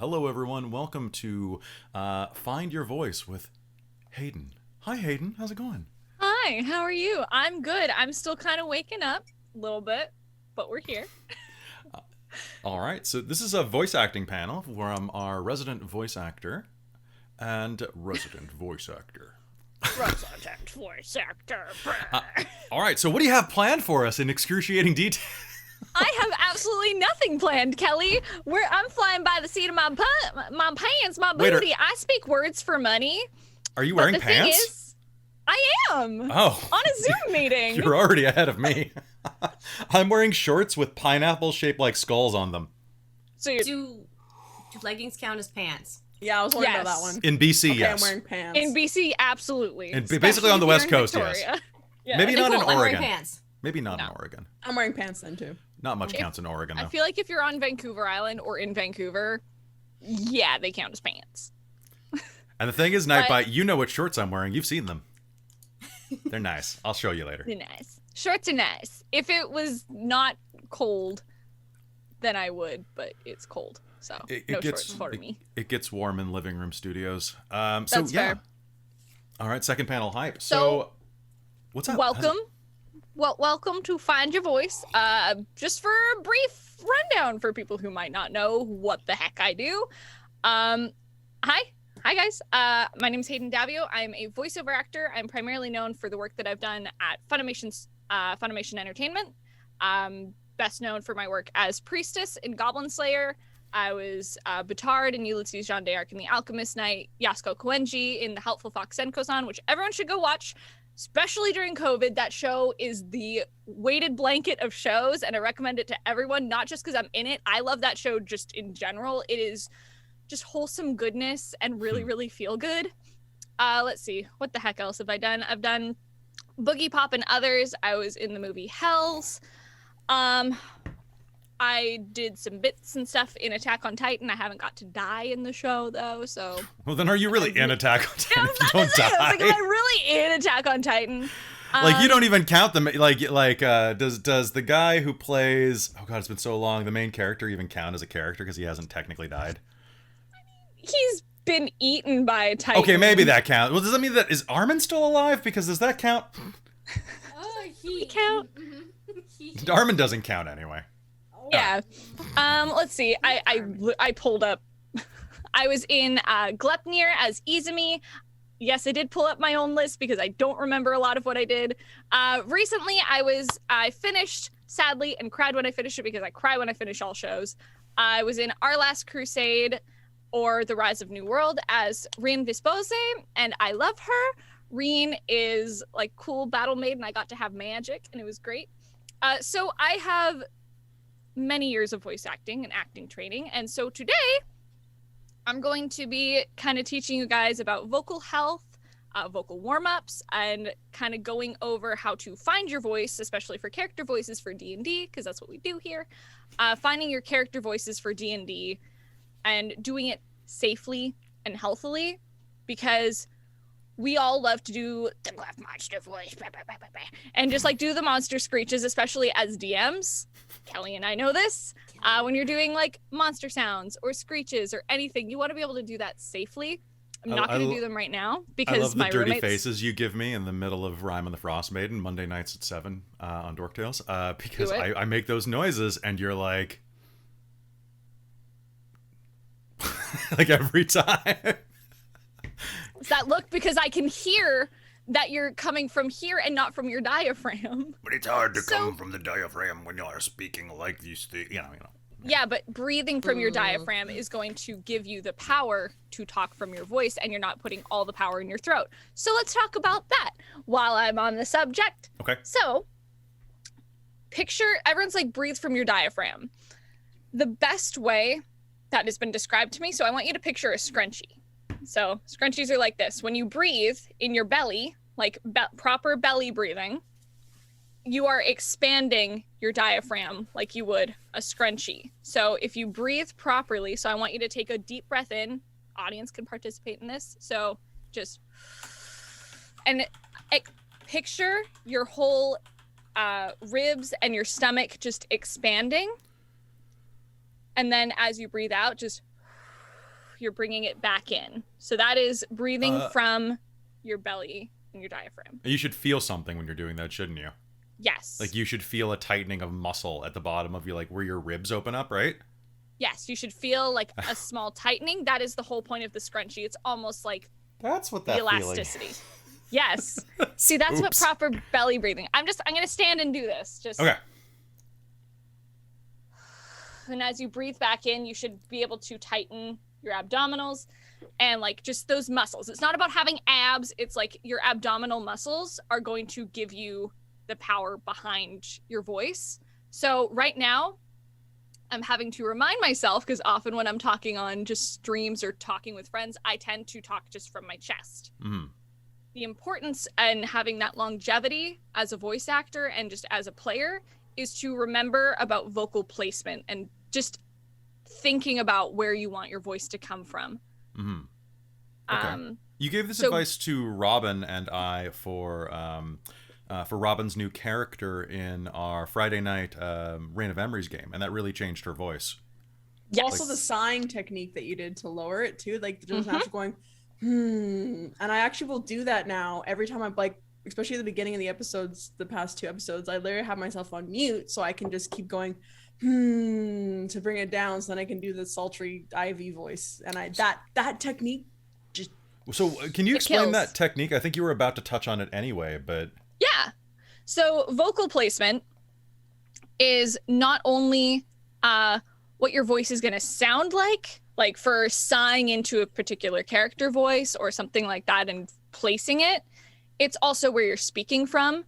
Hello, everyone. Welcome to Find Your Voice with Hayden. Hi, Hayden. How's it going? Hi, how are you? I'm good. I'm still kind of waking up a little bit, but we're here. All right. So this is a voice acting panel from our resident voice actor and resident voice actor. Resident voice actor. All right. So what do you have planned for us in excruciating detail? I have absolutely nothing planned, Kelly. I'm flying by the seat of my pants, my booty. I speak words for money. Are you wearing the pants? Thing is, I am. Oh. On a Zoom meeting. You're already ahead of me. I'm wearing shorts with pineapples shaped like skulls on them. So do leggings count as pants? Yeah, I was wondering about that one. In BC, okay, yes. I'm wearing pants. In BC, absolutely. And basically on the West Coast, Victoria. yes. Yeah. Maybe not in I'm wearing Oregon. pants. Maybe not in Oregon. I'm wearing pants then too. Not much counts in Oregon, though. I feel like if you're on Vancouver Island or in Vancouver, yeah, they count as pants. And the thing is, Nightbite, you know what shorts I'm wearing. You've seen them. They're nice. I'll show you later. They're nice. Shorts are nice. If it was not cold, then I would, but it's cold. So no shorts for me. It gets warm in living room studios. That's fair. All right, second panel hype. So what's up? Welcome. Well, welcome to Find Your Voice. Just for a brief rundown for people who might not know what the heck I do. Hi guys. My name is Hayden Daviau. I'm a voiceover actor. I'm primarily known for the work that I've done at Funimation Entertainment. Best known for my work as Priestess in Goblin Slayer. I was Batard in Ulysses Jean d'Arc in The Alchemist Knight, Yasuko Koenji in The Helpful Fox Senko-san, which everyone should go watch. Especially during COVID, that show is the weighted blanket of shows, and I recommend it to everyone, not just because I'm in it. I love that show just in general. It is just wholesome goodness and really, really feel good. Let's see. What the heck else have I done? I've done Boogie Pop and others. I was in the movie Hells. I did some bits and stuff in Attack on Titan. I haven't got to die in the show, though, so... Well, then are you really in Attack on Titan if you don't die? Like, am I really in Attack on Titan? Like, you don't even count them. Does the guy who plays... Oh, God, it's been so long. The main character even count as a character because he hasn't technically died? He's been eaten by a Titan. Okay, maybe that counts. Well, does that mean that... Is Armin still alive? Because does that count? He count? Armin doesn't count anyway. Yeah. Let's see. I pulled up. I was in Glepnir as Izumi. Yes, I did pull up my own list because I don't remember a lot of what I did. Recently, I finished, sadly, and cried when I finished it because I cry when I finish all shows. I was in Our Last Crusade or The Rise of New World as Rien Vispose, and I love her. Rien is like cool battle maiden. I got to have magic, and it was great. So I have many years of voice acting and acting training, and so today I'm going to be kind of teaching you guys about vocal health, vocal warm-ups, and kind of going over how to find your voice, especially for character voices for D&D, because that's what we do here. Finding your character voices for D&D and doing it safely and healthily, because we all love to do the monster voice, and just like do the monster screeches, especially as DMs. Kelly and I know this. When you're doing like monster sounds or screeches or anything, you want to be able to do that safely. I'm not going to do them right now because I love my the dirty roommates... faces you give me in the middle of Rime on the Frost Maiden, Monday nights at 7 on Dork Tales, because I make those noises and you're like... like every time. It's that look because I can hear that you're coming from here and not from your diaphragm. But it's hard to come from the diaphragm when you're speaking like these things, you know. Yeah, but breathing from your diaphragm is going to give you the power to talk from your voice, and you're not putting all the power in your throat. So let's talk about that while I'm on the subject. Okay. So, everyone's like, breathe from your diaphragm. The best way that has been described to me, so I want you to picture a scrunchie. So scrunchies are like this. When you breathe in your belly, like proper belly breathing, you are expanding your diaphragm like you would a scrunchie. So if you breathe properly, so I want you to take a deep breath in. Audience can participate in this. So just, and picture your whole ribs and your stomach just expanding. And then as you breathe out, just you're bringing it back in. So that is breathing from your belly and your diaphragm. You should feel something when you're doing that, shouldn't you? Yes. Like you should feel a tightening of muscle at the bottom of you, like where your ribs open up, right? Yes, you should feel like a small tightening. That is the whole point of the scrunchie. It's almost like that's what the elasticity. Yes. See, that's what proper belly breathing. I'm going to stand and do this. Just okay. And as you breathe back in, you should be able to tighten your abdominals and like just those muscles. It's not about having abs. It's like your abdominal muscles are going to give you the power behind your voice. So right now, I'm having to remind myself, because often when I'm talking on just streams or talking with friends, I tend to talk just from my chest. Mm. The importance in having that longevity as a voice actor and just as a player is to remember about vocal placement and just thinking about where you want your voice to come from. Mm-hmm. Okay. You gave this advice to Robin and I for Robin's new character in our Friday night Reign of Emery's game, and that really changed her voice. Yes. Also, the sighing technique that you did to lower it too, like just actually going, and I actually will do that now every time I'm like, especially at the beginning of the episodes, the past 2 episodes, I literally have myself on mute so I can just keep going, to bring it down, so then I can do the sultry Ivy voice, and that technique just. So can you explain that technique? I think you were about to touch on it anyway, but. Yeah. So vocal placement is not only what your voice is going to sound like for sighing into a particular character voice or something like that and placing it, it's also where you're speaking from.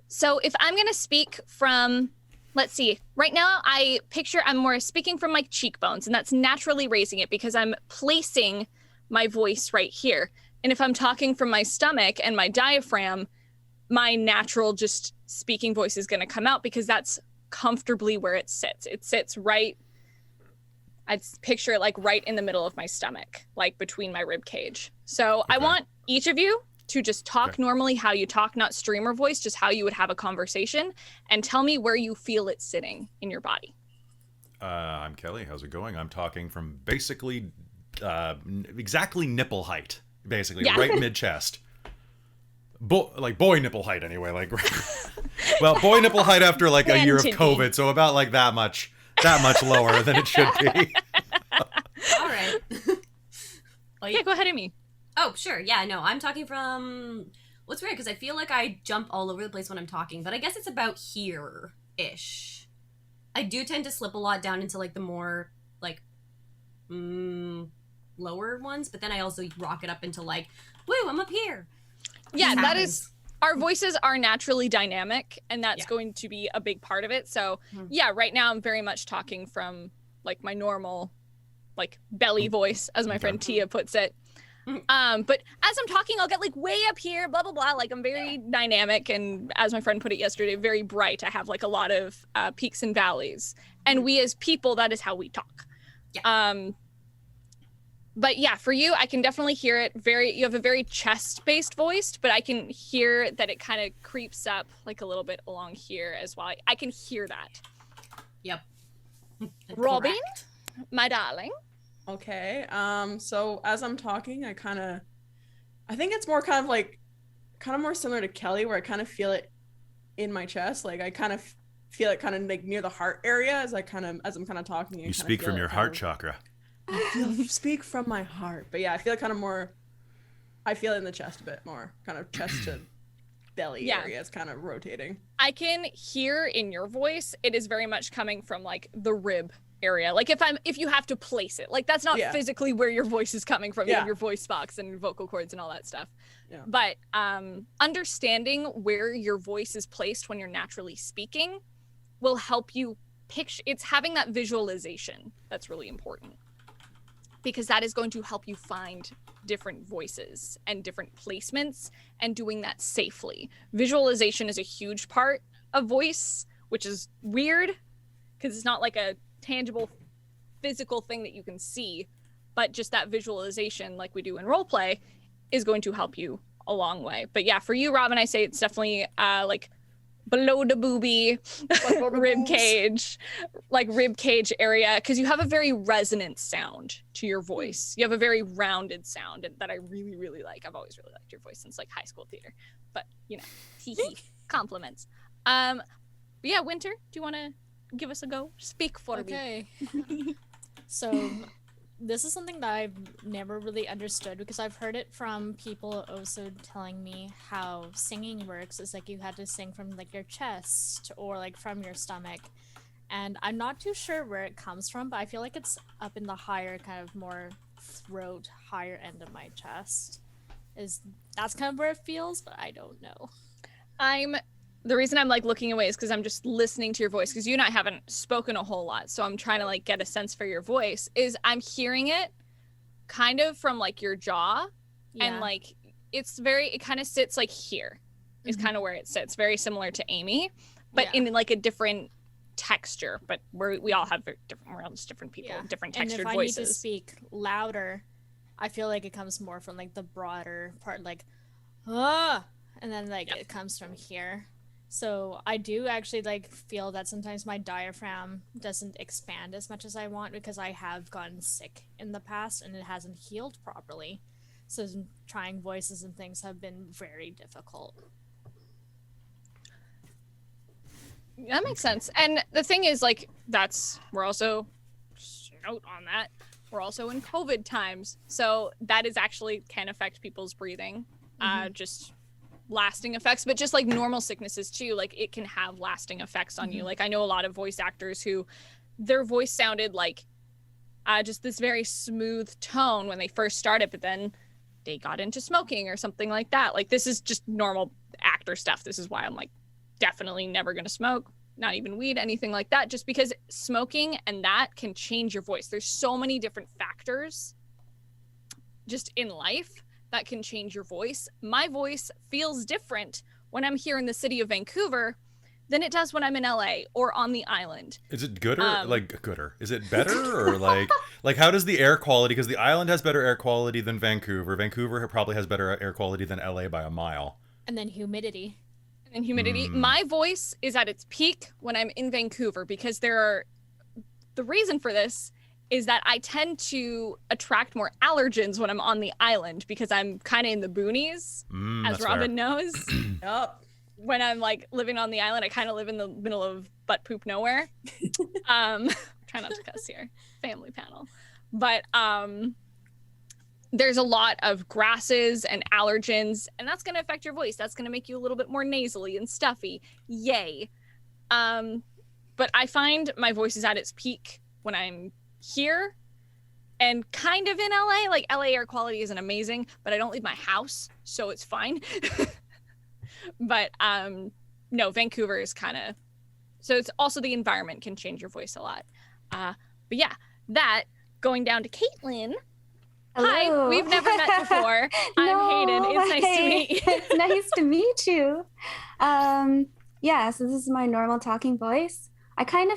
So if I'm going to speak from, let's see, right now I picture I'm more speaking from my cheekbones, and that's naturally raising it because I'm placing my voice right here. And if I'm talking from my stomach and my diaphragm, my natural just speaking voice is going to come out because that's comfortably where it sits. It sits right, I'd picture it like right in the middle of my stomach, like between my rib cage. So I want each of you to just talk normally how you talk, not streamer voice, just how you would have a conversation, and tell me where you feel it sitting in your body. I'm Kelly. How's it going? I'm talking from basically exactly nipple height, basically right mid-chest. Boy nipple height anyway, like well, boy nipple height after like a year of COVID, so about like that much lower than it should be. All right. Well, yeah, go ahead, Amy. Oh, sure. Yeah, no, I'm talking from. What's weird because I feel like I jump all over the place when I'm talking, but I guess it's about here-ish. I do tend to slip a lot down into like the more like lower ones, but then I also rock it up into like, woo, I'm up here. Yeah, that is, our voices are naturally dynamic, and that's going to be a big part of it. So yeah, right now I'm very much talking from like my normal like belly voice, as my friend Tia puts it. But as I'm talking, I'll get like way up here, blah, blah, blah. Like I'm very dynamic, and as my friend put it yesterday, very bright. I have like a lot of peaks and valleys, and we as people, that is how we talk. Yeah. But yeah, for you, I can definitely hear it. You have a very chest-based voice, but I can hear that it kind of creeps up like a little bit along here as well. I can hear that. Yep. Robin, my darling. Okay. So as I'm talking, I think it's more kind of more similar to Kelly, where I kind of feel it in my chest. Like I kind of feel it kind of like near the heart area as I'm kind of talking. You speak from your heart chakra. I speak from my heart, but yeah, I feel it kind of more. I feel it in the chest a bit more, kind of chest to belly area. It's kind of rotating. I can hear in your voice, it is very much coming from like the rib area. Like if you have to place it, like that's not physically where your voice is coming from. You have your voice box and your vocal cords and all that stuff. Yeah. But understanding where your voice is placed when you're naturally speaking will help you picture. It's having that visualization that's really important, because that is going to help you find different voices and different placements and doing that safely. Visualization is a huge part of voice, which is weird because it's not like a tangible physical thing that you can see, but just that visualization like we do in roleplay is going to help you a long way. But yeah, for you, Robin, I say it's definitely like below the boobie, rib cage, like rib cage area, because you have a very resonant sound to your voice. You have a very rounded sound that I really, really like. I've always really liked your voice since like high school theater, but you know, hee compliments. But yeah, Winter, do you want to give us a go? Speak for me. Okay. So this is something that I've never really understood, because I've heard it from people also telling me how singing works. Is like you had to sing from like your chest or like from your stomach, and I'm not too sure where it comes from, but I feel like it's up in the higher kind of more throat, higher end of my chest. That's kind of where it feels, but I don't know. The reason I'm like looking away is because I'm just listening to your voice, because you and I haven't spoken a whole lot, so I'm trying to like get a sense for your voice. I'm hearing it kind of from like your jaw, and like it kind of sits like here is kind of where it sits, very similar to Amy, but in like a different texture. But we all have we're all just different people, different textured voices. And if I need to speak louder, I feel like it comes more from like the broader part, like and then like it comes from here. So I do actually like feel that sometimes my diaphragm doesn't expand as much as I want, because I have gotten sick in the past and it hasn't healed properly. So trying voices and things have been very difficult. That makes sense. And the thing is, like, we're also, note on that, we're also in COVID times. So that is actually can affect people's breathing. Just lasting effects, but just like normal sicknesses too, like it can have lasting effects on you. Like I know a lot of voice actors who their voice sounded like just this very smooth tone when they first started, but then they got into smoking or something like that. Like this is just normal actor stuff. This is why I'm like definitely never gonna smoke, not even weed, anything like that, just because smoking and that can change your voice. There's so many different factors just in life that can change your voice. My voice feels different when I'm here in the city of Vancouver than it does when I'm in LA or on the island. Is it gooder? Gooder? Is it better or like how does the air quality? Because the island has better air quality than Vancouver. Vancouver probably has better air quality than LA by a mile. And then humidity. My voice is at its peak when I'm in Vancouver, because the reason for this is that I tend to attract more allergens when I'm on the island, because I'm kind of in the boonies, as Robin knows. Yup. When I'm like living on the island, I kind of live in the middle of butt poop nowhere. Try not to cuss here, family panel. But there's a lot of grasses and allergens, and that's going to affect your voice. That's going to make you a little bit more nasally and stuffy. Yay. But I find my voice is at its peak when I'm here and kind of in LA. Like LA air quality isn't amazing, but I don't leave my house, so it's fine. But no, Vancouver is kind of, so it's also the environment can change your voice a lot. But yeah, that going down to Caitlin. Hello. Hi, we've never met before. I'm Hayden. It's nice to meet you. It's nice to meet you. Yeah, so this is my normal talking voice. I kind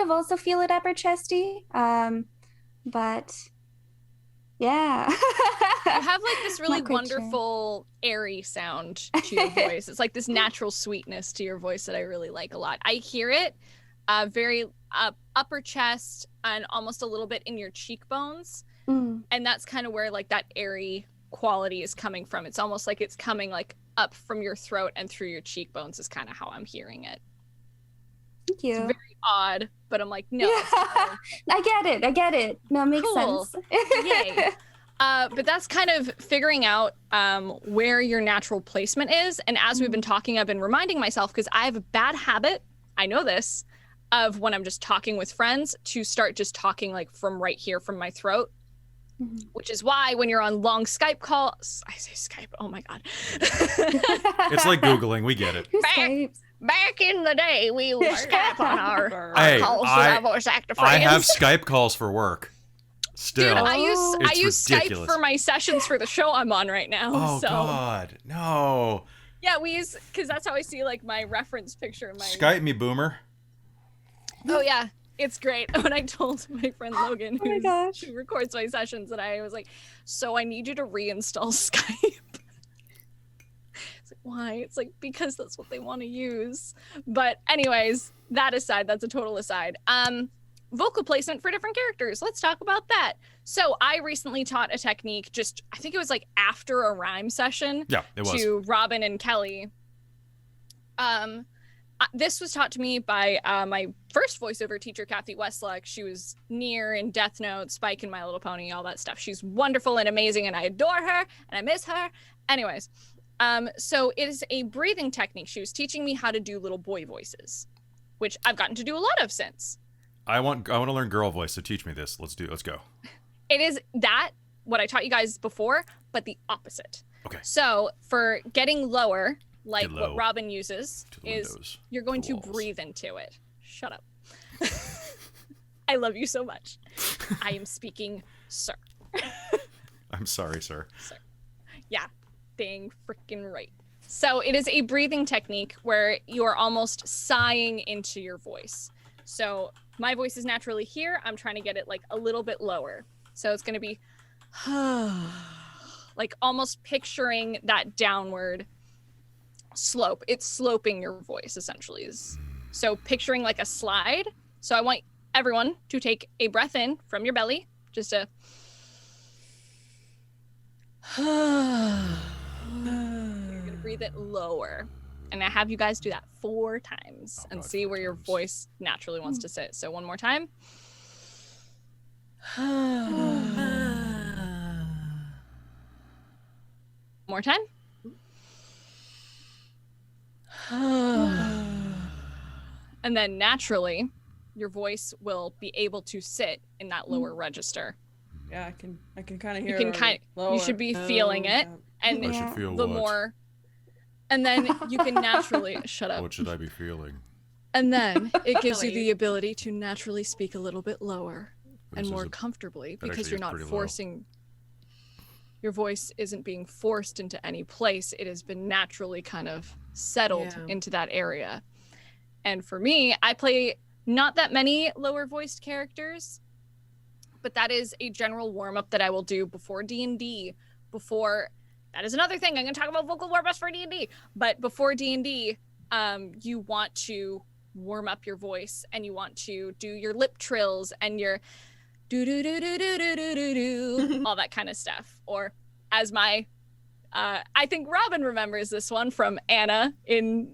of also feel it upper chesty. But yeah. You have like this really wonderful airy sound to your voice. It's like this natural sweetness to your voice that I really like a lot. I hear it very upper chest and almost a little bit in your cheekbones. And that's kind of where like that airy quality is coming from. It's almost like it's coming like up from your throat and through your cheekbones is kind of how I'm hearing it. Thank you. It's very odd, but I'm like, no. Yeah. I get it. No, it makes sense. Yay. But that's kind of figuring out where your natural placement is. And as we've been talking, I've been reminding myself, because I have a bad habit, I know this, of when I'm just talking with friends to start just talking like from right here from my throat. Which is why when you're on long Skype calls, I say Skype, oh my God. It's like Googling, we get it. Back in the day, we would Skype on our calls with our voice actor friends. I have Skype calls for work. Still. Dude, I use ridiculous. Skype for my sessions for the show I'm on right now. Oh, God. No. Yeah, we use, because that's how I see like my reference picture. Skype me, boomer. Oh, yeah. It's great. When I told my friend Logan, who records my sessions, that I was like, so I need you to reinstall Skype. It's like, why. It's like, because that's what they want to use. But anyways, that aside, that's a total aside. Vocal placement for different characters. Let's talk about that. So I recently taught a technique I think it was like after a rhyme session. Yeah, it was. To Robin and Kelly. This was taught to me by my first voiceover teacher, Kathy Westluck. She was Near in Death Note, Spike in My Little Pony, all that stuff. She's wonderful and amazing, and I adore her, and I miss her. Anyways, so it is a breathing technique. She was teaching me how to do little boy voices, which I've gotten to do a lot of since. I want to learn girl voice, so teach me this. Let's go. It is what I taught you guys before, but the opposite. Okay. So for getting lower, like what Robin uses, is windows, you're going to breathe into it. Shut up. I love you so much. I am speaking, sir. I'm sorry, sir. Yeah, dang freaking right. So it is a breathing technique where you are almost sighing into your voice. So my voice is naturally here. I'm trying to get it like a little bit lower. So it's going to be like almost picturing that downward slope. It's sloping your voice essentially. So picturing like a slide. So I want everyone to take a breath in from your belly. Just a you're going to breathe it lower. And I have you guys do that 4 times and see where your voice naturally wants to sit. So one more time. More time. And then naturally, your voice will be able to sit in that lower register. Yeah, I can kind of hear. You should be feeling it, and I should feel the what? more. And then you can naturally shut up. What should I be feeling? And then it gives you the ability to naturally speak a little bit lower and more comfortably because you're not forcing. Your voice isn't being forced into any place. It has been naturally kind of settled into that area. And for me, I play not that many lower voiced characters, but that is a general warm-up that I will do before D&D. That is another thing. I'm going to talk about vocal warm-ups for D&D. But before D&D, you want to warm up your voice and you want to do your lip trills and your do-do-do-do-do-do-do-do, all that kind of stuff. Or as my, I think Robin remembers this one from Anna in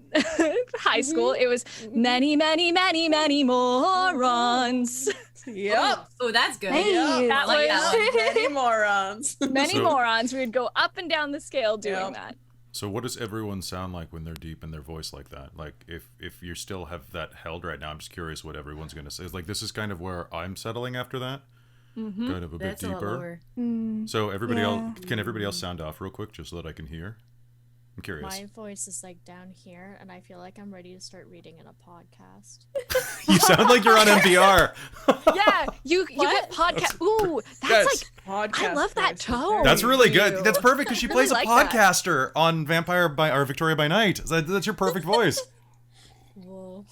high school. It was many, many, many, many morons. Yep. Oh, that's good. Hey. That was Many morons. many morons. We would go up and down the scale doing that. So what does everyone sound like when they're deep in their voice like that? Like if you still have that held right now, I'm just curious what everyone's going to say. It's like, this is kind of where I'm settling after that. Mm-hmm. Kind of a bit deeper. So everybody else, can everybody else sound off real quick just so that I can hear? I'm curious. My voice is like down here, and I feel like I'm ready to start reading in a podcast. You sound like you're on NPR. Yeah, you get podcast. Ooh, that's like podcast. I love that tone. That's really good. That's perfect because she plays really a like podcaster on Victoria by Night. That's your perfect voice. Whoa.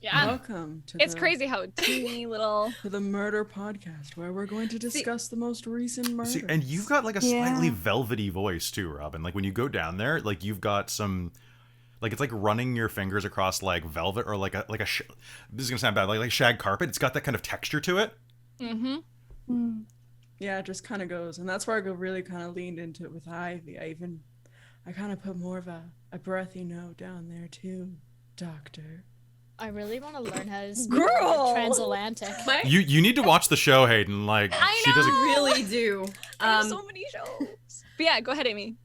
Yeah. Welcome to It's crazy how teeny little to the murder podcast where we're going to discuss the most recent murders. See, and you've got like a slightly velvety voice too, Robin. Like when you go down there, like you've got some, like it's like running your fingers across like velvet or like a this is gonna sound bad, like shag carpet. It's got that kind of texture to it. Mm-hmm. Yeah, it just kind of goes, and that's where I really kind of leaned into it with Ivy. I kind of put more of a breathy note down there too, Doctor. I really want to learn how to speak Girl! transatlantic. You need to watch the show, Hayden. Like I she does a Really do. I have so many shows. But yeah, go ahead, Amy.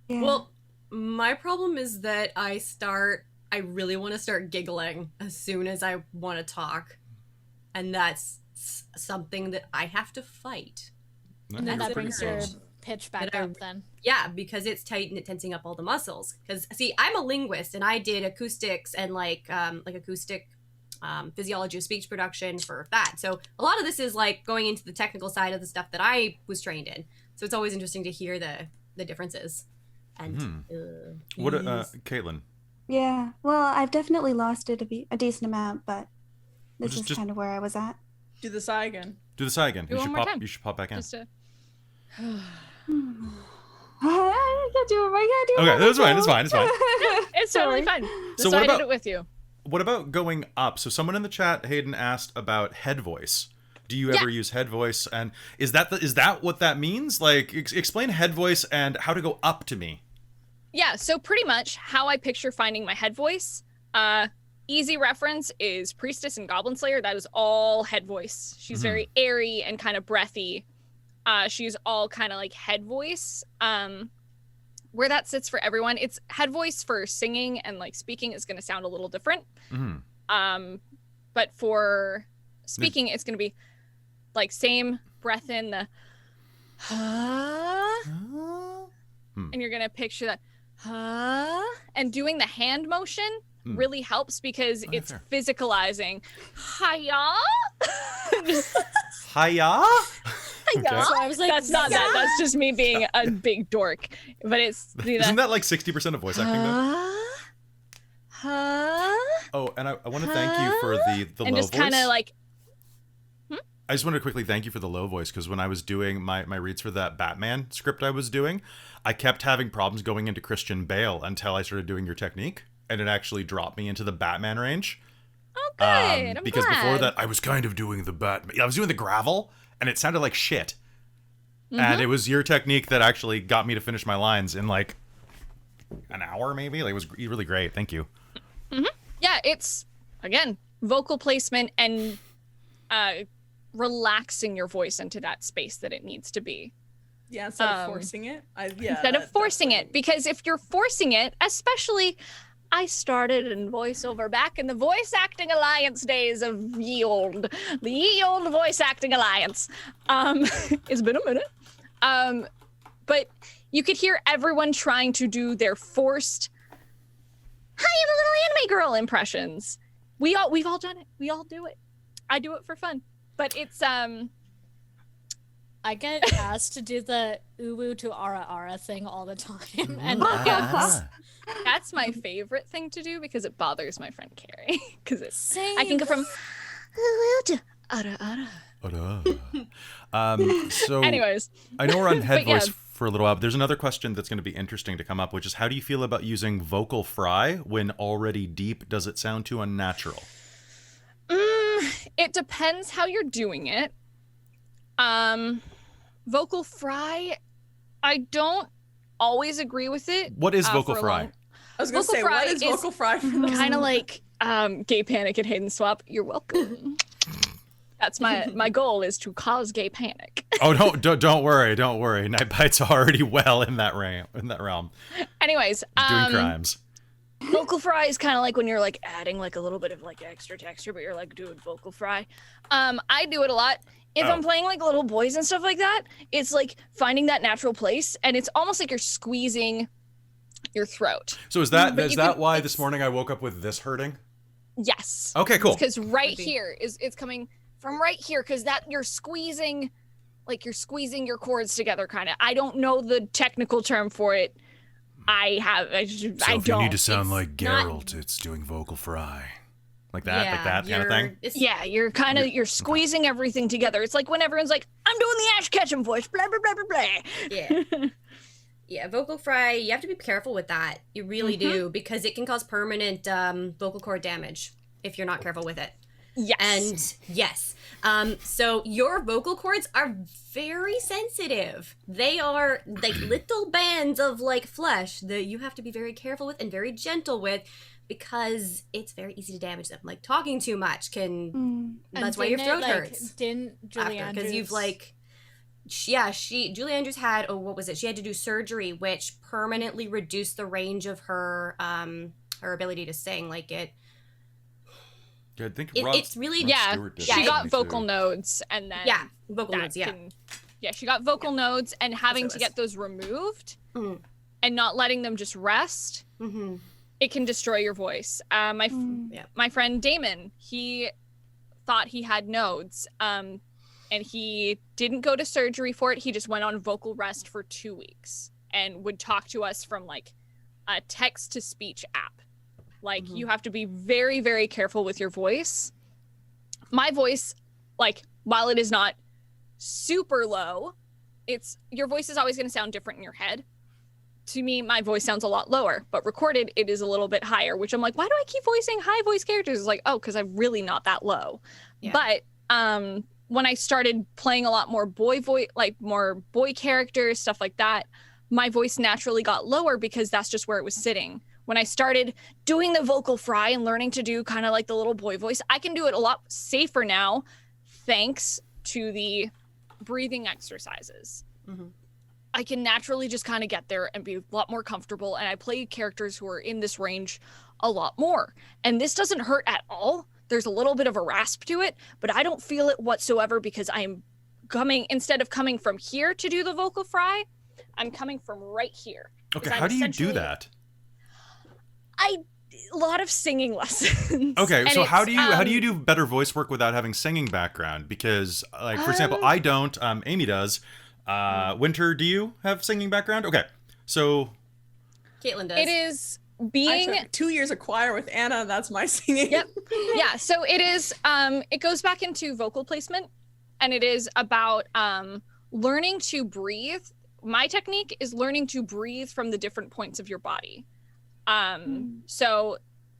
Yeah. Well, my problem is that I really want to start giggling as soon as I want to talk. And that's something that I have to fight. And then that brings your Encourage. pitch back That I- up then. Yeah, because it's tight and it tensing up all the muscles. Because see, I'm a linguist and I did acoustics and like acoustic physiology of speech production for that. So a lot of this is like going into the technical side of the stuff that I was trained in. So it's always interesting to hear the differences. And what Caitlin? Yeah. Well, I've definitely lost it a decent amount, but this is just- kind of where I was at. Do the sigh again. Do the sigh again. Do it one more time. You should pop back in. Just to... I can't do it. I can't do it. Okay, that's fine. It's fine. It's fine. It's totally Sorry. fun. So So what I about- did it with you. What about going up? So someone in the chat, Hayden, asked about head voice. Do you ever use head voice? And is that what that means? Like, explain head voice and how to go up to me. Yeah, so pretty much how I picture finding my head voice. Easy reference is Priestess and Goblin Slayer. That is all head voice. She's very airy and kind of breathy. She's all kind of like head voice. Where that sits for everyone, it's head voice for singing and like speaking is going to sound a little different. But for speaking, it's going to be like same breath in the and you're going to picture that and doing the hand motion really helps because it's fair. physicalizing. Hiya. Hiya? Okay. So I was like, That's not that. That's just me being a big dork. But it's Isn't that like 60% of voice acting though? Oh, and I want to thank you for the and low just voice. kind of like I just wanted to quickly thank you for the low voice because when I was doing my reads for that Batman script I was doing, I kept having problems going into Christian Bale until I started doing your technique, and it actually dropped me into the Batman range. oh good. I'm Because glad. before that, I was kind of doing the Batman. I was doing the gravel, and it sounded like shit. And it was your technique that actually got me to finish my lines in like an hour, maybe. Like, it was really great. Thank you. Yeah, it's again vocal placement and relaxing your voice into that space that it needs to be. Yeah, instead of forcing it. Instead of forcing it, because if you're forcing it, especially I started in voiceover back in the Voice Acting Alliance days of the old Voice Acting Alliance. It's been a minute. But you could hear everyone trying to do their forced "Hi, I'm a little anime girl" impressions. We've all done it. We all do it. I do it for fun. But it's I get asked to do the uwu to ara ara thing all the time, and that's my favorite thing to do because it bothers my friend Carrie. Because it's same. I can go from "Uwu to ara ara." So Anyways, I know we're on head But yeah. voice for a little while, but there's another question that's going to be interesting to come up, which is how do you feel about using vocal fry when already deep? Does it sound too unnatural? it depends how you're doing it. Vocal fry, I don't always agree with it. What is vocal for a fry? long- I was gonna Vocal say, fry what is is vocal fry? Kind of like gay panic at Hayden Swap. You're welcome. That's my goal is to cause gay panic. Oh, don't worry. Nightbite's already well in that realm. Anyways, Doing crimes. vocal fry is kind of like when you're like adding like a little bit of like extra texture, but you're like doing vocal fry. I do it a lot. If I'm playing like little boys and stuff like that, it's like finding that natural place, and it's almost like you're squeezing your throat. So is that But you why can- this morning I woke up with this hurting? Yes. Okay, cool. Because right here it's coming from right here because that you're squeezing your cords together kind of. I don't know the technical term for it. I If don't. you need to sound It's like not- Geralt, it's doing vocal fry. Like that kind of thing? Yeah, you're squeezing everything together. It's like when everyone's like, I'm doing the Ash Ketchum voice, blah blah blah blah blah. Yeah. Yeah, vocal fry, you have to be careful with that. You really do, because it can cause permanent vocal cord damage if you're not careful with it. Yes. And yes, so your vocal cords are very sensitive. They are like little bands of like flesh that you have to be very careful with and very gentle with, because it's very easy to damage them. Like talking too much can. That's why your throat hurts. Didn't Julie Because Andrews? you've like. Julie Andrews had, what was it? She had to do surgery, which permanently reduced the range of her ability to sing. Like it. Yeah, I think It's really Yeah, Stewart did she it got too. vocal nodes and then Yeah, vocal that nodes. Yeah. yeah, she got vocal nodes and having what to it was. get those removed Mhm. and not letting them just rest. Mm-hmm. It can destroy your voice. My friend Damon, he thought he had nodes, and he didn't go to surgery for it. He just went on vocal rest for 2 weeks and would talk to us from like a text to speech app. Like you have to be very, very careful with your voice. My voice, like while it is not super low, your voice is always going to sound different in your head. to me, my voice sounds a lot lower, but recorded, it is a little bit higher, which I'm like, why do I keep voicing high voice characters? It's like, oh, because I'm really not that low. Yeah. But when I started playing a lot more more boy characters, stuff like that, my voice naturally got lower because that's just where it was sitting. When I started doing the vocal fry and learning to do kind of like the little boy voice, I can do it a lot safer now, thanks to the breathing exercises. Mm-hmm. I can naturally just kind of get there and be a lot more comfortable. And I play characters who are in this range a lot more. And this doesn't hurt at all. There's a little bit of a rasp to it, but I don't feel it whatsoever because I'm instead of coming from here to do the vocal fry, I'm coming from right here. Okay, how do you do that? A lot of singing lessons. Okay, so how do you do better voice work without having singing background? Because, like, for example, I don't. Amy does. Winter, do you have singing background? Okay, so Caitlin does. It is I took 2 years of choir with Anna. That's my singing. Yep. Yeah. So it is. It goes back into vocal placement, and it is about learning to breathe. My technique is learning to breathe from the different points of your body. So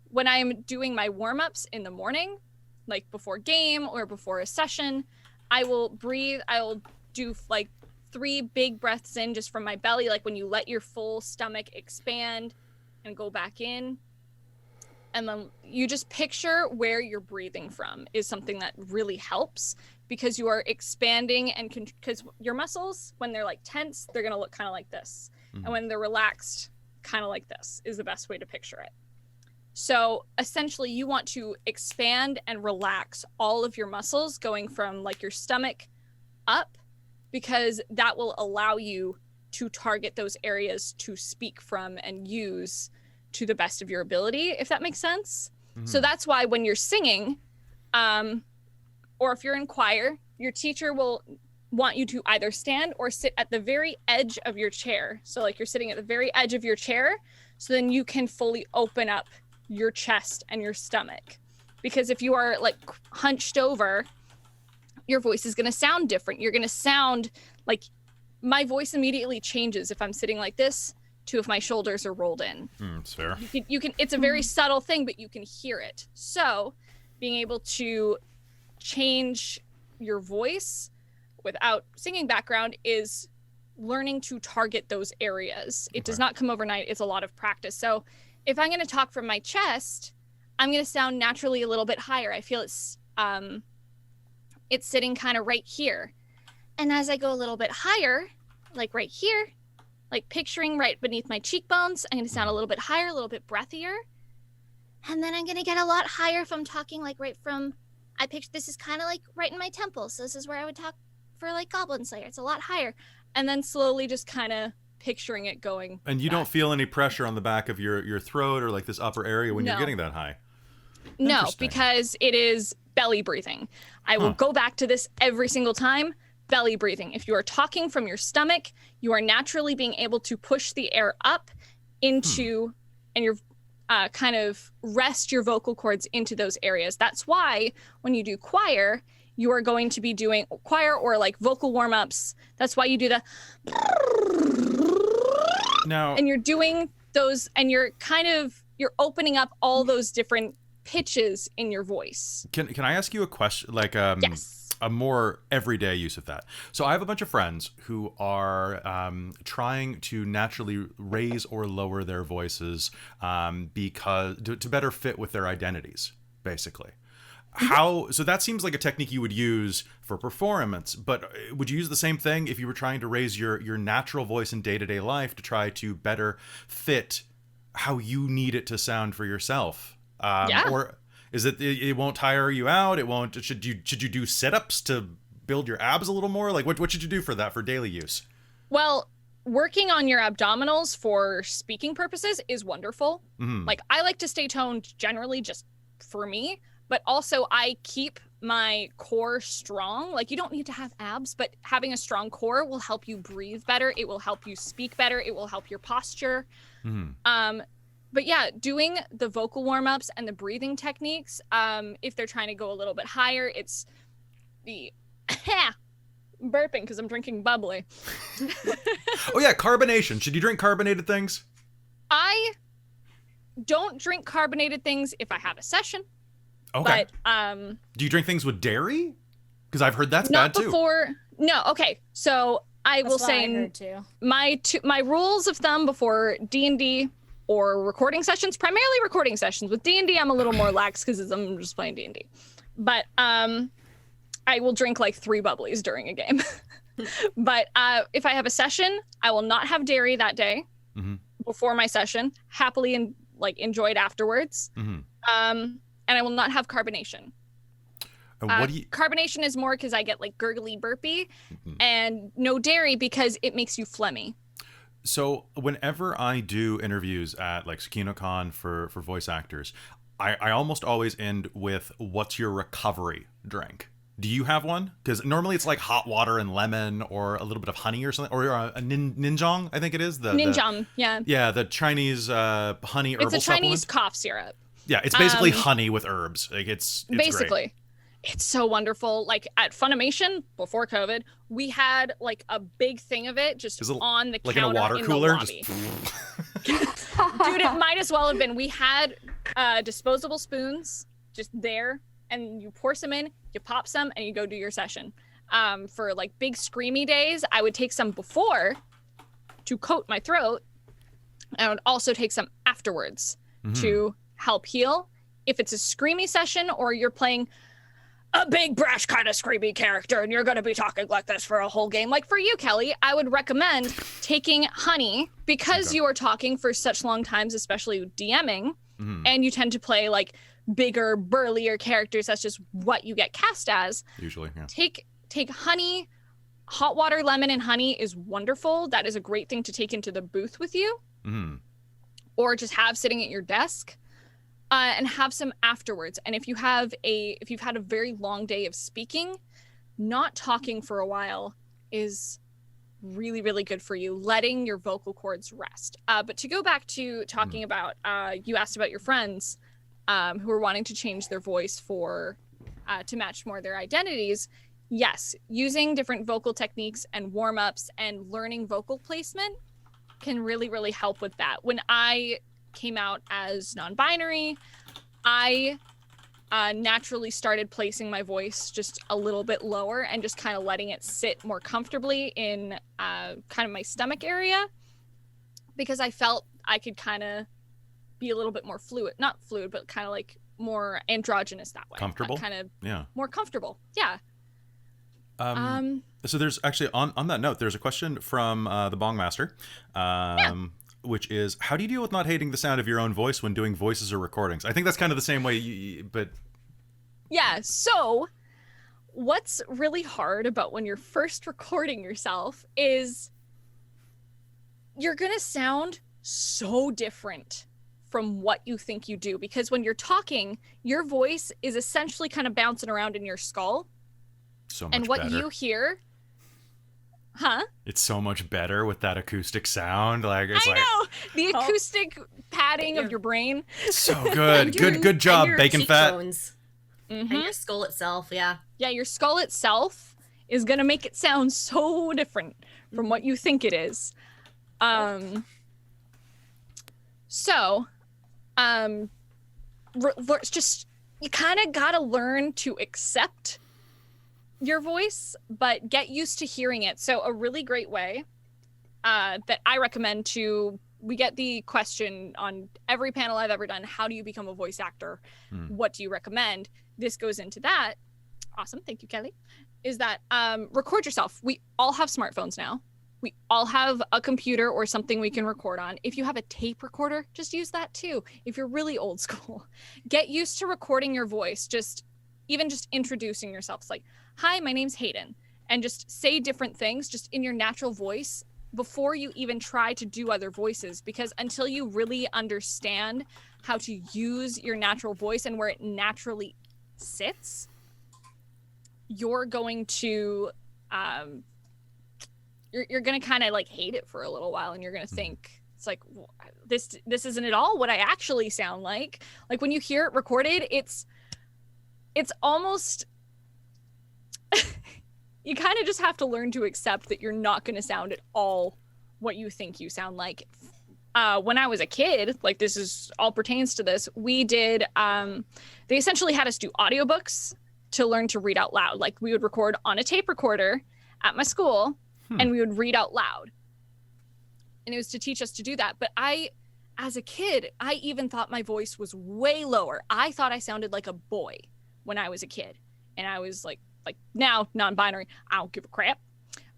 when I'm doing my warm-ups in the morning, like before game or before a session, I will breathe. I will do like 3 big breaths in just from my belly, like when you let your full stomach expand and go back in. And then you just picture where you're breathing from is something that really helps because you are expanding and because your muscles, when they're like tense, they're going to look kind of like this. Mm-hmm. And when they're relaxed, kind of like this is the best way to picture it. So essentially you want to expand and relax all of your muscles going from like your stomach up, because that will allow you to target those areas to speak from and use to the best of your ability, if that makes sense. Mm-hmm. So that's why when you're singing, or if you're in choir, your teacher will want you to either stand or sit at the very edge of your chair. So like you're sitting at the very edge of your chair, so then you can fully open up your chest and your stomach. Because if you are like hunched over, your voice is going to sound different. You're going to sound like my voice immediately changes if I'm sitting like this to if my shoulders are rolled in. It's fair. You can it's a very subtle thing, but you can hear it. So being able to change your voice without singing background is learning to target those areas. It does not come overnight. It's a lot of practice. So if I'm going to talk from my chest, I'm going to sound naturally a little bit higher. I feel it's sitting kind of right here. And as I go a little bit higher, like right here, like picturing right beneath my cheekbones, I'm going to sound a little bit higher, a little bit breathier. And then I'm going to get a lot higher if I'm talking like right from, I picture this is kind of like right in my temple. So this is where I would talk for like Goblin Slayer. It's a lot higher. And then slowly just kind of picturing it going. And you don't feel any pressure on the back of your throat or like this upper area when you're getting that high? No, because it is belly breathing. I will go back to this every single time. Belly breathing. If you are talking from your stomach, you are naturally being able to push the air up into, and you're kind of rest your vocal cords into those areas. That's why when you do choir, you are going to be doing choir or like vocal warm-ups. That's why you do the now, and you're doing those, and you're opening up all those different pitches in your voice. Can I ask you a question? Like yes. A more everyday use of that. So I have a bunch of friends who are trying to naturally raise or lower their voices because to better fit with their identities, basically. So that seems like a technique you would use for performance, but would you use the same thing if you were trying to raise your natural voice in day-to-day life to try to better fit how you need it to sound for yourself? Or is it won't tire you out? It won't. Should you do sit-ups to build your abs a little more? Like what should you do for that for daily use? Well, working on your abdominals for speaking purposes is wonderful. Mm-hmm. Like I like to stay toned generally just for me, but also I keep my core strong. Like you don't need to have abs, but having a strong core will help you breathe better. It will help you speak better. It will help your posture. Mm-hmm. But yeah, doing the vocal warm-ups and the breathing techniques, if they're trying to go a little bit higher, it's the burping because I'm drinking bubbly. Oh yeah, carbonation. Should you drink carbonated things? I don't drink carbonated things if I have a session. Okay. But do you drink things with dairy? Because I've heard that's not bad too. before. No. Okay. So I will That's what I say heard too. my rules of thumb before D&D or recording sessions, primarily recording sessions. With D&D, I'm a little more lax because I'm just playing D&D. But I will drink like 3 bubblies during a game. But if I have a session, I will not have dairy that day before my session. Happily and like enjoy it afterwards. And I will not have carbonation. What do you... Carbonation is more because I get like gurgly burpy, and no dairy because it makes you phlegmy. So whenever I do interviews at like SakinoCon for voice actors, I almost always end with, what's your recovery drink? Do you have one? Because normally it's like hot water and lemon or a little bit of honey or something, or a ninjong, I think it is. Ninjong, yeah. Yeah, the Chinese honey herbal It's a Chinese supplement. cough syrup. Yeah, it's basically honey with herbs. Like it's basically. Great. It's so wonderful. Like at Funimation before COVID, we had like a big thing of it just on the like counter in a water in cooler. the lobby. Dude, it might as well have been. We had disposable spoons just there, and you pour some in, you pop some, and you go do your session. For like big screamy days, I would take some before to coat my throat. I would also take some afterwards to help heal. If it's a screamy session or you're playing a big brash kind of screamy character and you're going to be talking like this for a whole game, like for you, Kelly, I would recommend taking honey because you are talking for such long times, especially DMing, and you tend to play like bigger, burlier characters. That's just what you get cast as. Usually, yeah. Take honey. Hot water, lemon, and honey is wonderful. That is a great thing to take into the booth with you, or just have sitting at your desk. And have some afterwards. And if you've had a very long day of speaking, not talking for a while is really, really good for you, letting your vocal cords rest. But to go back to talking about, you asked about your friends who are wanting to change their voice to match more their identities. Yes, using different vocal techniques and warm-ups and learning vocal placement can really, really help with that. When I came out as non-binary, I naturally started placing my voice just a little bit lower and just kind of letting it sit more comfortably in kind of my stomach area, because I felt I could kind of be a little bit more not fluid, but kind of like more androgynous that way. Comfortable? Kind of yeah. More comfortable. Yeah. So there's actually, on that note, there's a question from the Bong Master. Which is, how do you deal with not hating the sound of your own voice when doing voices or recordings? I think that's kind of the same way, but... Yeah, so what's really hard about when you're first recording yourself is you're going to sound so different from what you think you do. Because when you're talking, your voice is essentially kind of bouncing around in your skull. So much and what better. you hear... Huh? It's so much better with that acoustic sound. Like it's I know the acoustic padding of your brain. So good. Good job, bacon fat. And your skull itself, yeah. Yeah, your skull itself is gonna make it sound so different from what you think it is. Just you kind of gotta learn to accept your voice, but get used to hearing it. So a really great way that I recommend we get the question on every panel I've ever done, how do you become a voice actor? What do you recommend? This goes into that. Awesome, thank you, Kelly. Is that record yourself. We all have smartphones now. We all have a computer or something we can record on. If you have a tape recorder, just use that too. If you're really old school, get used to recording your voice. Even just introducing yourself. It's like, hi, my name's Hayden. And just say different things just in your natural voice before you even try to do other voices. Because until you really understand how to use your natural voice and where it naturally sits, you're going to you're going to kind of like hate it for a little while, and you're going to think it's like, this isn't at all what I actually sound like. Like when you hear it recorded, it's almost you kind of just have to learn to accept that you're not going to sound at all what you think you sound like. When I was a kid, like this is all pertains to this, we did, they essentially had us do audiobooks to learn to read out loud. Like we would record on a tape recorder at my school and we would read out loud. And it was to teach us to do that. But as a kid, I even thought my voice was way lower. I thought I sounded like a boy when I was a kid. And I was like now, non-binary, I don't give a crap.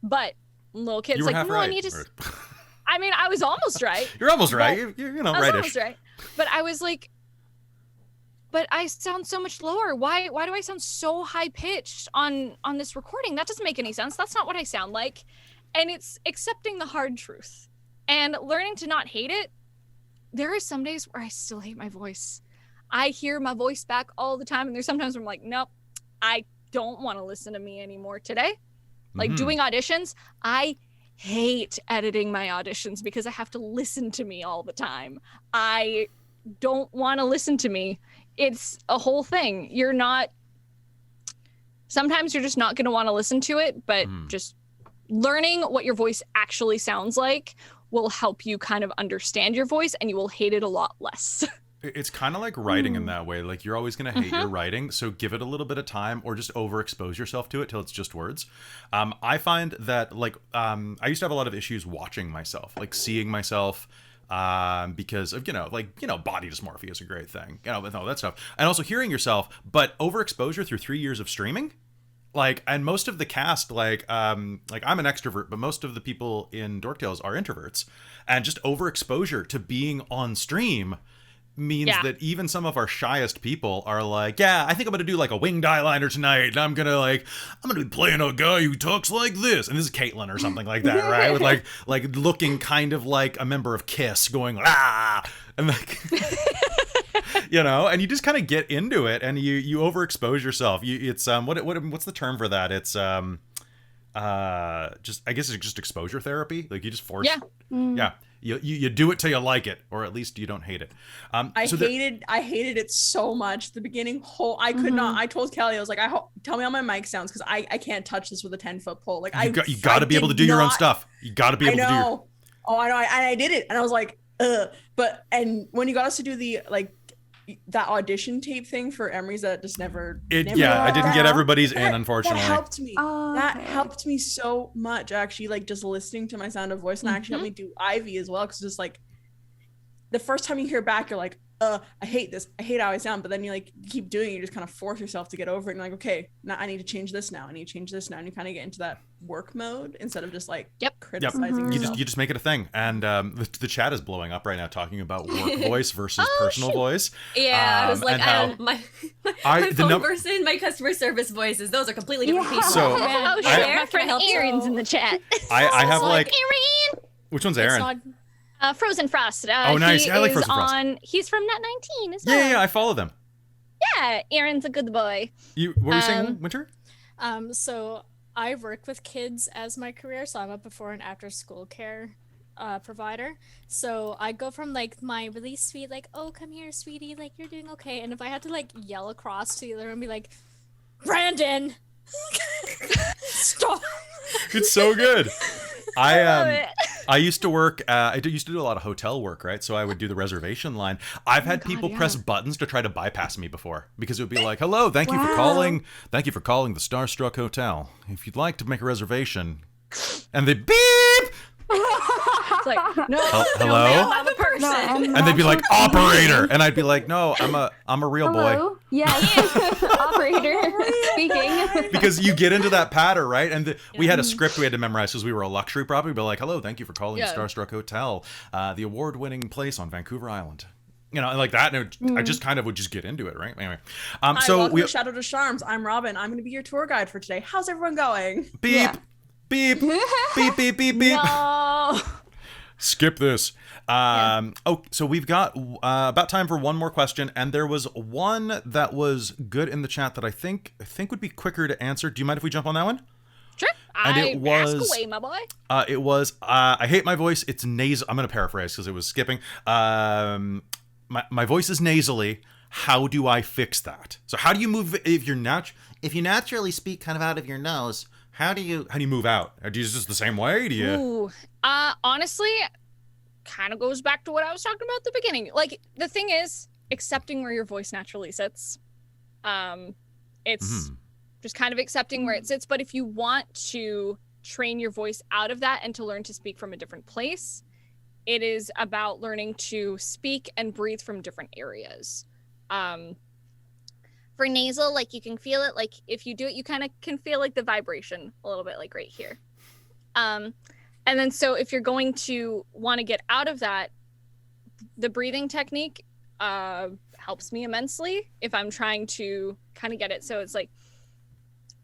But little kids You were like, half no, right. I need to... I mean, I was almost right. You're almost right. But, You know, I was rightish. almost right. But I was like, but I sound so much lower. Why do I sound so high pitched on this recording? That doesn't make any sense. That's not what I sound like. And it's accepting the hard truth and learning to not hate it. There are some days where I still hate my voice. I hear my voice back all the time. And there's sometimes where I'm like, nope, I don't want to listen to me anymore today. Like doing auditions, I hate editing my auditions because I have to listen to me all the time. I don't want to listen to me. It's a whole thing. Sometimes you're just not going to want to listen to it, but just learning what your voice actually sounds like will help you kind of understand your voice and you will hate it a lot less. It's kind of like writing in that way. Like you're always going to hate your writing, so give it a little bit of time or just overexpose yourself to it till it's just words. I find that like I used to have a lot of issues watching myself, like seeing myself because of, body dysmorphia is a great thing, with all that stuff. And also hearing yourself, but overexposure through 3 years of streaming. And most of the cast, I'm an extrovert, but most of the people in Dork Tales are introverts. And just overexposure to being on stream means that even some of our shyest people are like, yeah, I think I'm gonna do like a winged eyeliner tonight, and I'm gonna be playing a guy who talks like this, and this is Caitlin or something like that, right? With like looking kind of like a member of Kiss, going and like and you just kind of get into it, and you overexpose yourself. It's what's the term for that? It's I guess it's just exposure therapy. Like you just force. You do it till you like it, or at least you don't hate it. I hated it so much. The beginning I could not. I told Kelly, I was like, tell me how my mic sounds, because I can't touch this with a 10-foot pole. Like you got to be able to do your own stuff. You got to be able to do your. Oh, I know. And I did it, and I was like, But when you got us to do the that audition tape thing for Emery's, that just never I didn't get everybody's in, unfortunately. That helped me. That okay. helped me so much, actually, like just listening to my sound of voice, and actually helped me do Ivy as well, because just like the first time you hear back, you're like, I hate this, I hate how I sound, but then you keep doing it, you just kind of force yourself to get over it, and like, okay, now I need to change this now, and you kind of get into that work mode instead of just criticizing yourself. You just make it a thing. And the chat is blowing up right now talking about work voice versus personal voice. I was like, my phone versus my customer service voices, those are completely different people. So my friend Aaron's in the chat. I have Aaron. Which one's Aaron? Frozen Frost. Oh, nice. I like Frozen Frost. He's from Net 19 as well. Yeah, I follow them. Yeah, Aaron's a good boy. What were you saying, Winter? So I work with kids as my career, so I'm a before and after school care provider. So I go from my really sweet, oh, come here, sweetie, you're doing okay. And if I had to yell across to the other and be like, Brandon, stop. It's so good. I love it. I used to work. I used to do a lot of hotel work, right? So I would do the reservation line. I've had people press buttons to try to bypass me before, because it would be like, "Hello, thank you for calling. Thank you for calling the Starstruck Hotel. If you'd like to make a reservation," and they beep. It's like, no, hello? I'm a person. No, and they'd be like, operator, and I'd be like, no, I'm a real boy. Yes, operator speaking. Because you get into that pattern, right? And we had a script we had to memorize because we were a luxury property. But hello, thank you for calling the Starstruck Hotel, the award-winning place on Vancouver Island. And like that, and I just kind of would just get into it, right? Anyway, welcome to Shadow to Charms. I'm Robin. I'm going to be your tour guide for today. How's everyone going? Beep. Yeah. Beep, beep, beep, beep, beep. No. Skip this. So we've got about time for one more question, and there was one that was good in the chat that I think would be quicker to answer. Do you mind if we jump on that one? Sure. Ask away, my boy. It was, I hate my voice. It's nasal. I'm going to paraphrase because it was skipping. My voice is nasally. How do I fix that? So how do you move if you naturally speak kind of out of your nose? How do you move out? Do you just the same way? Do you? Ooh, honestly, kind of goes back to what I was talking about at the beginning. Like, the thing is, accepting where your voice naturally sits. It's just kind of accepting where it sits. But if you want to train your voice out of that and to learn to speak from a different place, it is about learning to speak and breathe from different areas. For nasal, like, you can feel it. Like, if you do it, you kind of can feel like the vibration a little bit, like right here. And then so if you're going to want to get out of that, the breathing technique helps me immensely if I'm trying to kind of get it. So it's like,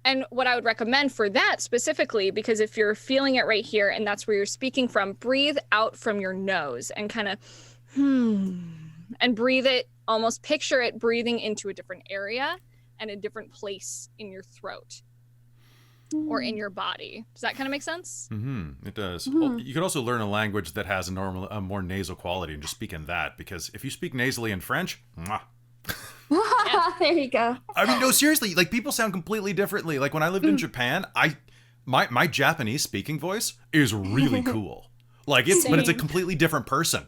and what I would recommend for that specifically, because if you're feeling it right here and that's where you're speaking from, breathe out from your nose and kind of and breathe it, almost picture it breathing into a different area and a different place in your throat or in your body. Does that kind of make sense? It does. Well, you could also learn a language that has a more nasal quality and just speak in that, because if you speak nasally in French, mwah. There you go. I mean, no, seriously, like, people sound completely differently. Like, when I lived in Japan, my Japanese speaking voice is really cool. Like, but it's a completely different person.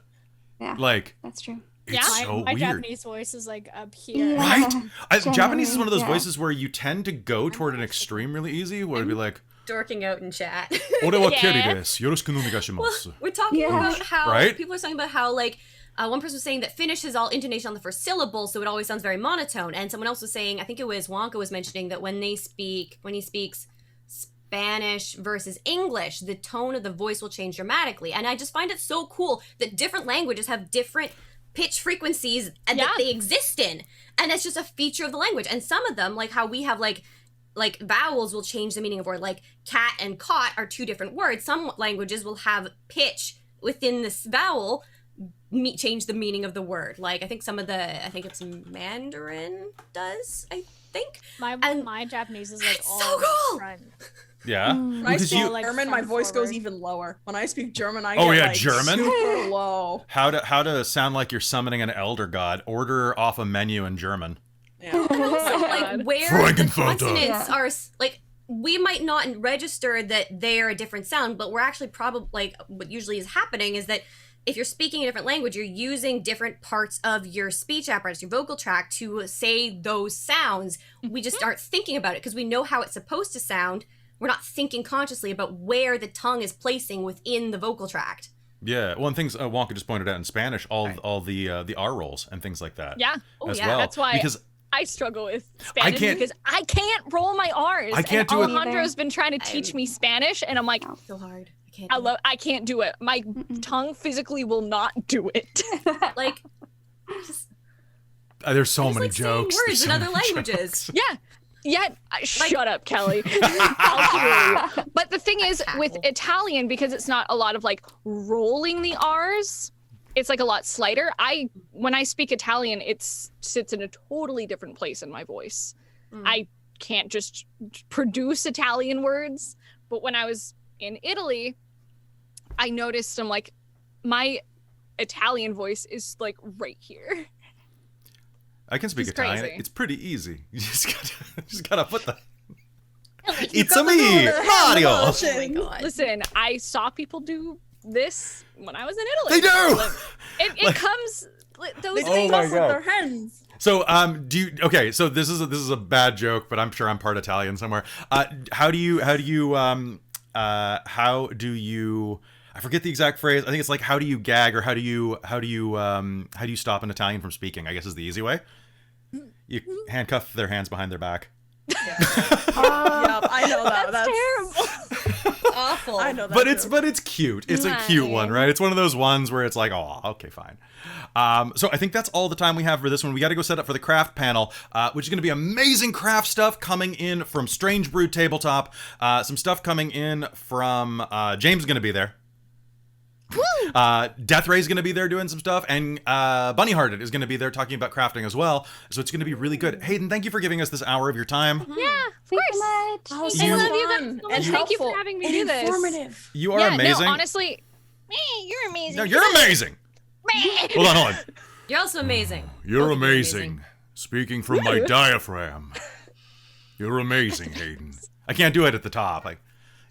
Yeah, like, that's true. It's so my weird. Japanese voice is like up here. Right? Generally, Japanese is one of those yeah. voices where you tend to go toward an extreme really easy, where it'd be like, Dorking out in chat. "Ore wa keri desu. Yoroshiku no onegaishimasu." We're talking about how Right? people are talking about how, like, one person was saying that Finnish is all intonation on the first syllable, so it always sounds very monotone. And someone else was saying, I think it was Wonka was mentioning that when he speaks Spanish versus English, the tone of the voice will change dramatically. And I just find it so cool that different languages have different pitch frequencies and that they exist in. And that's just a feature of the language. And some of them, like how we have like vowels will change the meaning of word. Like cat and cot are two different words. Some languages will have pitch within this vowel change the meaning of the word. Like I think it's Mandarin does, I think. My Japanese is like it's all so cool. front. Yeah. When I speak like, German, my front voice goes forward. even lower. When I speak German, I Oh, get yeah, like German? super low. How to sound like you're summoning an elder god? Order off a menu in German. Yeah. Also, like where the Frankenfurter. consonants are like, we might not register that they're a different sound, but we're actually probably, like, what usually is happening is that if you're speaking a different language, you're using different parts of your speech apparatus, your vocal tract, to say those sounds. We just aren't thinking about it because we know how it's supposed to sound. We're not thinking consciously about where the tongue is placing within the vocal tract. Yeah, one things Wonka just pointed out in Spanish, all the R rolls and things like that. Yeah. as yeah. well. That's why because I struggle with Spanish can't- because I can't roll my R's. I can't and do it. Alejandro's been trying to teach me Spanish, and I'm like, So hard. I can't. I can't do it. My tongue physically will not do it. Like, just there's so many like saying jokes. words There's in so other many languages. jokes. Yeah. Yeah. Shut up, Kelly. I'll hear you. But the thing is, with Italian, because it's not a lot of like rolling the R's, it's like a lot slighter. When I speak Italian, it sits in a totally different place in my voice. I can't just produce Italian words. But when I was in Italy, I noticed my Italian voice is like right here. I can speak It's Italian. crazy. It's pretty easy. You just gotta put the. You It's got a me, the Mario. Oh my god. Listen, I saw people do this when I was in Italy. They do. Like, it comes. Those They Oh things. my talk God. with their hands. So okay, so this is a bad joke, but I'm sure I'm part Italian somewhere. How do you I forget the exact phrase. I think it's like, how do you gag, or how do you stop an Italian from speaking, I guess is the easy way. You handcuff their hands behind their back. Yep, I know that. That's terrible. Awful. I know that. But it's cute. It's a cute one, right? It's one of those ones where it's like, oh, okay, fine. So I think that's all the time we have for this one. We got to go set up for the craft panel, which is going to be amazing craft stuff coming in from Strange Brew Tabletop. Some stuff coming in from James is going to be there. Death Ray's going to be there doing some stuff, and Bunny Hearted is going to be there talking about crafting as well. So it's going to be really good. Hayden, thank you for giving us this hour of your time. Yeah, of Thank you course. so much. Oh, I You- love you guys fun so much. and Thank you for helpful having me and do this. informative. You are Yeah, amazing. no, honestly, you're amazing. No, you're amazing. Hold on. You're also amazing. You're Both of you are amazing. Speaking from my diaphragm. You're amazing, Hayden. I can't do it at the top. Like,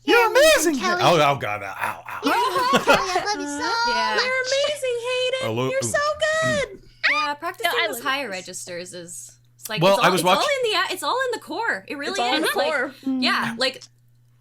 you're amazing, Kelly. Oh God! Ow! Yeah, Kelly, I love you so Yeah. much. You're amazing, Hayden. You're so good. Yeah, practicing I those love higher this. registers is it's like Well, it's all, I was it's all watching- in the it's all in the core. It really It's all in is. the Like, core. yeah, like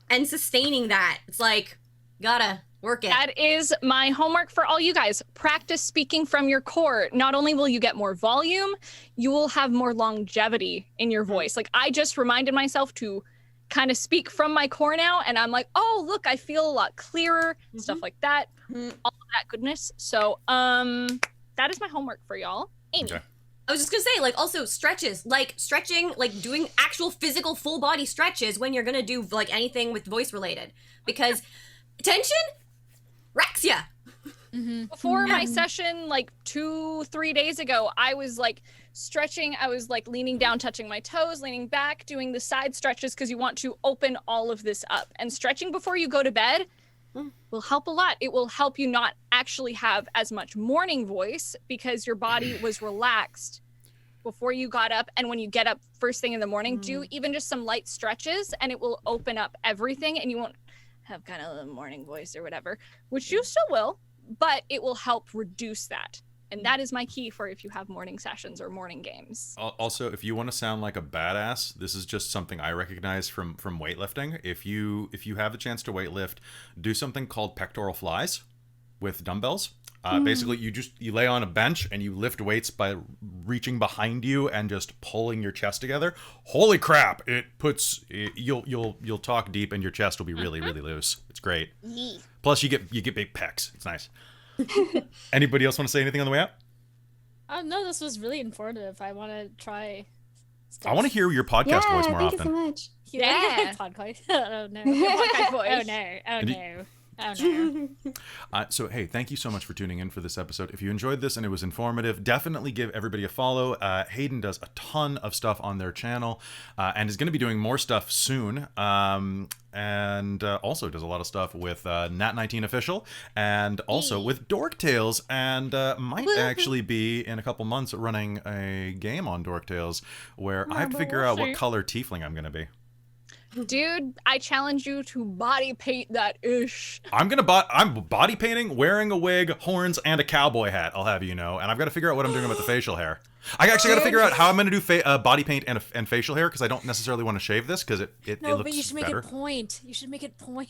and sustaining that. It's like gotta work it. That is my homework for all you guys. Practice speaking from your core. Not only will you get more volume, you will have more longevity in your voice. Like I just reminded myself to kind of speak from my core now, and I'm like, oh look, I feel a lot clearer, stuff like that, all of that goodness. So that is my homework for y'all. Amy. Okay. I was just gonna say, like, also stretches, like stretching, like doing actual physical full body stretches when you're gonna do like anything with voice related, because tension wrecks ya. Before my session, like 2-3 days ago, I was like stretching. I was like leaning down, touching my toes, leaning back, doing the side stretches because you want to open all of this up. And stretching before you go to bed will help a lot. It will help you not actually have as much morning voice because your body was relaxed before you got up. And when you get up first thing in the morning, do even just some light stretches and it will open up everything and you won't have kind of a morning voice or whatever, which you still will, but it will help reduce that. And that is my key for if you have morning sessions or morning games. Also, if you want to sound like a badass, this is just something I recognize from weightlifting. If you have the chance to weightlift, do something called pectoral flies with dumbbells. Basically, you lay on a bench and you lift weights by reaching behind you and just pulling your chest together. Holy crap! You'll talk deep and your chest will be really loose. It's great. Plus, you get big pecs. It's nice. Anybody else want to say anything on the way out? No, this was really informative. I want to try. I want to hear your podcast voice more thank often. you so much. Yeah. Podcast. Oh no. Podcast voice. Oh no. Oh no. Oh no. So, hey, thank you so much for tuning in for this episode. If you enjoyed this and it was informative, definitely give everybody a follow. Hayden does a ton of stuff on their channel and is going to be doing more stuff soon. And also does a lot of stuff with Nat19 Official and also with Dork Tales and might actually be in a couple months running a game on Dork Tales where I have to figure out what color tiefling I'm going to be. Dude, I challenge you to body paint that ish. I'm body painting, wearing a wig, horns, and a cowboy hat, I'll have you know. And I've got to figure out what I'm doing about the facial hair. I actually got to figure out how I'm going to do body paint and facial hair because I don't necessarily want to shave this because it looks better. No, but you should make it point. You should make it point.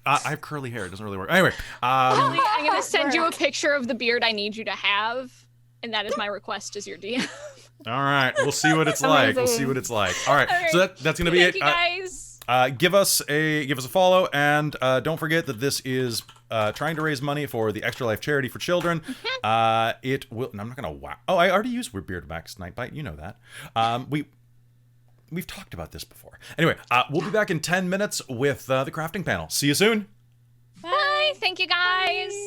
I have curly hair. It doesn't really work. Anyway. I'm going to send you a picture of the beard I need you to have. And that is my request as your DM. All right. We'll see what it's like. We'll see what it's like. All right. So that's going to be Thank it. you guys. Give us a follow, and don't forget that this is trying to raise money for the Extra Life Charity for Children. It will. And I'm not gonna. Wow. Oh, I already used Beard Max Nightbite. You know that. We've talked about this before. Anyway, we'll be back in 10 minutes with the crafting panel. See you soon. Bye. Thank you guys.